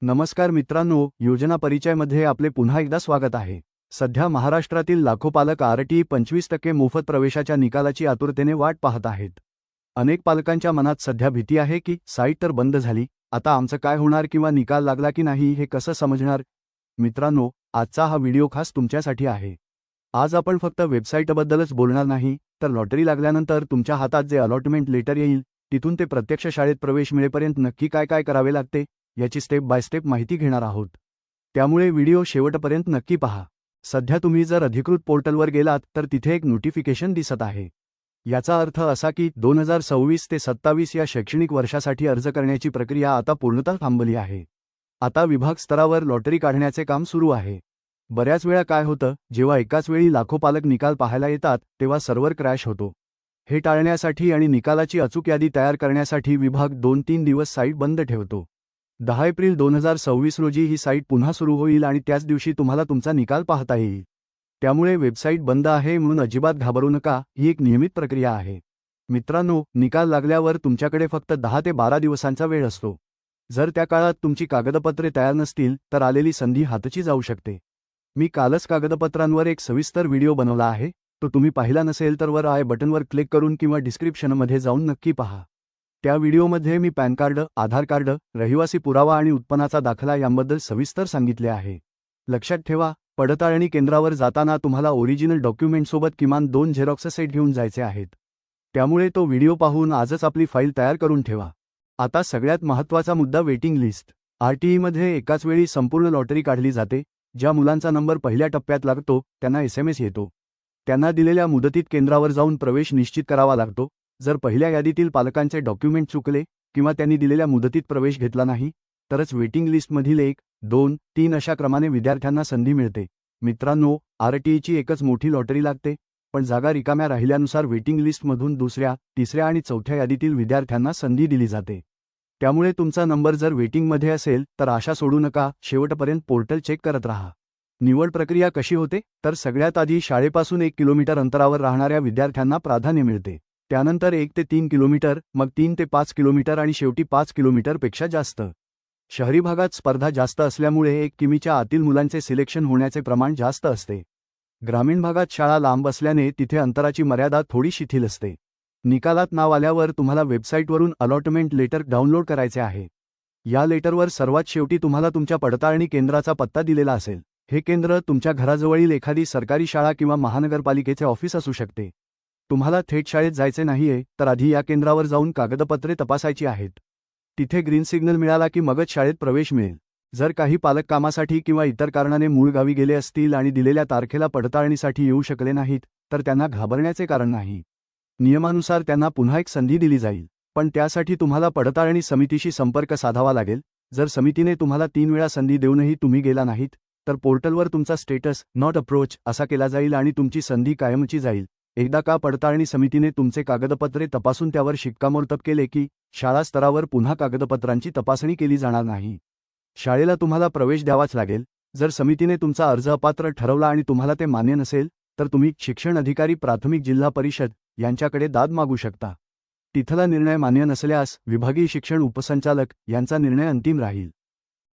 नमस्कार मित्रांनो, योजना परिचयमध्ये आपले पुन्हा एकदा स्वागत आहे। सध्या महाराष्ट्रातील लाखो पालक आरटीई 25% मोफत प्रवेशाच्या निकालाची आतुरतेने वाट पाहत आहेत। अनेक पालकांच्या मनात सध्या भीती आहे की साईट तर बंद झाली, आता आमचं काय होणार किंवा निकाल लागला की नाही हे कसं समजणार। मित्रांनो, आजचा हा व्हिडिओ खास तुमच्यासाठी आहे। आज आपण फक्त वेबसाईटबद्दलच बोलणार नाही, तर लॉटरी लागल्यानंतर तुमच्या हातात जे अलॉटमेंट लेटर येईल, तिथून ते प्रत्यक्ष शाळेत प्रवेश मिळेपर्यंत नक्की काय काय करावे लागते याची स्टेप बाय स्टेप माहिती घेणार आहोत। त्यामुळे व्हिडिओ शेवटपर्यंत नक्की पहा। सध्या तुम्ही जर अधिकृत पोर्टलवर गेलात तर तिथे एक नोटिफिकेशन दिसत आहे। याचा अर्थ असा की 2026 ते 27 या शैक्षणिक वर्षासाठी अर्ज करण्याची प्रक्रिया आता पूर्णतः थांबली आहे। आता विभाग स्तरावर लॉटरी काढण्याचे काम सुरू आहे। बऱ्याच वेळा काय होतं, जेव्हा एकाच वेळी लाखो पालक निकाल पाहायला येतात तेव्हा सर्व्हर क्रॅश होतो। हे टाळण्यासाठी आणि निकालाची अचूक यादी तयार करण्यासाठी विभाग 2-3 दिवस साईट बंद ठेवतो। 10 एप्रिल 2026 रोजी ही साईट पुन्हा सुरू होईल आणि त्याच दिवशी तुम्हाला तुमचा निकाल पाहता येईल। त्यामुळे वेबसाईट बंद आहे म्हणून अजिबात घाबरू नका, ही एक नियमित प्रक्रिया आहे। मित्रांनो, निकाल लागल्यावर तुमच्याकडे फक्त 10 ते 12 दिवसांचा वेळ असतो। जर त्या काळात तुमची कागदपत्रे तयार नसतील तर आलेली संधी हातची जाऊ शकते। मी कालच कागदपत्रांवर एक सविस्तर व्हिडिओ बनवला आहे, तो तुम्ही पाहिला नसेल तर वर आय बटनवर क्लिक करून किंवा डिस्क्रिप्शनमध्ये जाऊन नक्की पहा। त्या व्हिडिओमध्ये मी पॅन कार्ड, आधार कार्ड, रहिवासी पुरावा आणि उत्पन्नाचा दाखला यांबद्दल सविस्तर सांगितले आहे। लक्षात ठेवा, पडताळणी केंद्रावर जाताना तुम्हाला ओरिजिनल डॉक्युमेंटसोबत किमान 2 झेरॉक्स सेट घेऊन जायचे आहेत। त्यामुळे तो व्हिडिओ पाहून आजच आपली फाईल तयार करून ठेवा। आता सगळ्यात महत्त्वाचा मुद्दा, वेटिंग लिस्ट। आरटीईमध्ये एकाच वेळी संपूर्ण लॉटरी काढली जाते। ज्या मुलांचा नंबर पहिल्या टप्प्यात लागतो त्यांना SMS येतो। त्यांना दिलेल्या मुदतीत केंद्रावर जाऊन प्रवेश निश्चित करावा लागतो। जर पहिल्या यादीतील पालकांचे डॉक्युमेंट चुकले किंवा त्यांनी दिलेल्या मुदतीत प्रवेश घेतला नाही तरच वेटिंग लिस्टमधील 1, 2, 3 अशा क्रमाने विद्यार्थ्यांना संधी मिळते। मित्रांनो, आरटीईची एकच मोठी लॉटरी लागते, पण जागा रिकाम्या राहिल्यानुसार वेटिंग लिस्टमधून दुसऱ्या, तिसऱ्या आणि चौथ्या यादीतील विद्यार्थ्यांना संधी दिली जाते। त्यामुळे तुमचा नंबर जर वेटिंगमध्ये असेल तर आशा सोडू नका, शेवटपर्यंत पोर्टल चेक करत राहा। निवड प्रक्रिया कशी होते, तर सगळ्यात आधी शाळेपासून 1 किलोमीटर अंतरावर राहणाऱ्या विद्यार्थ्यांना प्राधान्य मिळते। त्यानंतर 1 ते 3 किलोमीटर, मग 3 ते 5 किलोमीटर आणि शेवटी 5 किलोमीटरपेक्षा जास्त। शहरी भागात स्पर्धा जास्त असल्यामुळे 1 किमीच्या आतील मुलांचे सिलेक्शन होण्याचे प्रमाण जास्त असते। ग्रामीण भागात शाळा लांब असल्याने तिथे अंतराची मर्यादा थोडी शिथिल असते। निकालात नाव आल्यावर तुम्हाला वेबसाईटवरून अलॉटमेंट लेटर डाउनलोड करायचे आहे। या लेटरवर सर्वात शेवटी तुम्हाला तुमच्या पडताळणी केंद्राचा पत्ता दिलेला असेल। हे केंद्र तुमच्या घराजवळील एखादी सरकारी शाळा किंवा महानगरपालिकेचे ऑफिस असू शकते। तुम्हाला थेट शाळेत जायचे नाहीये तर आधी या केंद्रावर जाऊन कागदपत्रे तपासायची आहेत। तिथे ग्रीन सिग्नल मिळाला की मगच शाळेत प्रवेश मिळेल। जर काही पालक कामासाठी किंवा इतर कारणाने मूळ गावी गेले असतील आणि दिलेल्या तारखेला पडताळणीसाठी येऊ शकले नाहीत तर त्यांना घाबरण्याचे कारण नाही। नियमानुसार त्यांना पुन्हा एक संधी दिली जाईल, पण त्यासाठी तुम्हाला पडताळणी समितीशी संपर्क साधावा लागेल। जर समितीने तुम्हाला 3 वेळा संधी देऊनही तुम्ही गेला नाहीत तर पोर्टलवर तुमचा स्टेटस नॉट अप्रोच असा केला जाईल आणि तुमची संधी कायमची जाईल। एकदा का पडताळणी समितीने तुमचे कागदपत्रे तपासून त्यावर शिक्कामोर्तब केले की शाळा स्तरावर पुन्हा कागदपत्रांची तपासणी केली जाणार नाही। शाळेला तुम्हाला प्रवेश द्यावाच लागेल। जर समितीने तुमचा अर्ज अपात्र ठरवला आणि तुम्हाला ते मान्य नसेल तर तुम्ही शिक्षण अधिकारी, प्राथमिक जिल्हा परिषद यांच्याकडे दाद मागू शकता। तिथला निर्णय मान्य नसल्यास विभागीय शिक्षण उपसंचालक यांचा निर्णय अंतिम राहील।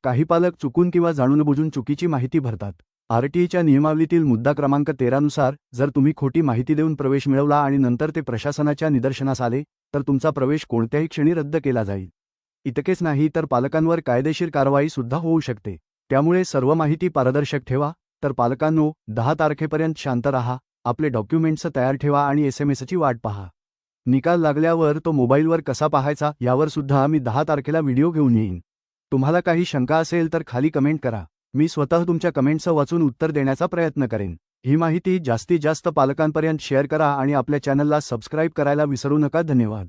काही पालक चुकून किंवा जाणूनबुजून चुकीची माहिती भरतात। आरटीईच्या नियमावलीतील मुद्दा क्रमांक 13 नुसार जर तुम्ही खोटी माहिती देऊन प्रवेश मिळवला आणि नंतर ते प्रशासनाच्या निदर्शनास आले तर तुमचा प्रवेश कोणत्याही क्षणी रद्द केला जाईल। इतकेच नाही तर पालकांवर कायदेशीर कारवाई सुद्धा होऊ शकते। त्यामुळे सर्व माहिती पारदर्शक ठेवा। तर पालकांनो, 10 तारखेपर्यंत शांत राहा, आपले डॉक्युमेंट्स तयार ठेवा आणि SMSची वाट पहा। निकाल लागल्यावर तो मोबाईलवर कसा पाहायचा यावर सुद्धा मी 10 तारखेला व्हिडिओ घेऊन येईन। तुम्हाला काही शंका असेल तर खाली कमेंट करा, मी स्वतः तुमच्या कमेंट्स वाचून उत्तर देण्याचा प्रयत्न करेन। ही माहिती जास्तीत जास्त पालकांपर्यंत शेअर करा आणि आपल्या चॅनलला सबस्क्राईब करायला विसरू नका। धन्यवाद।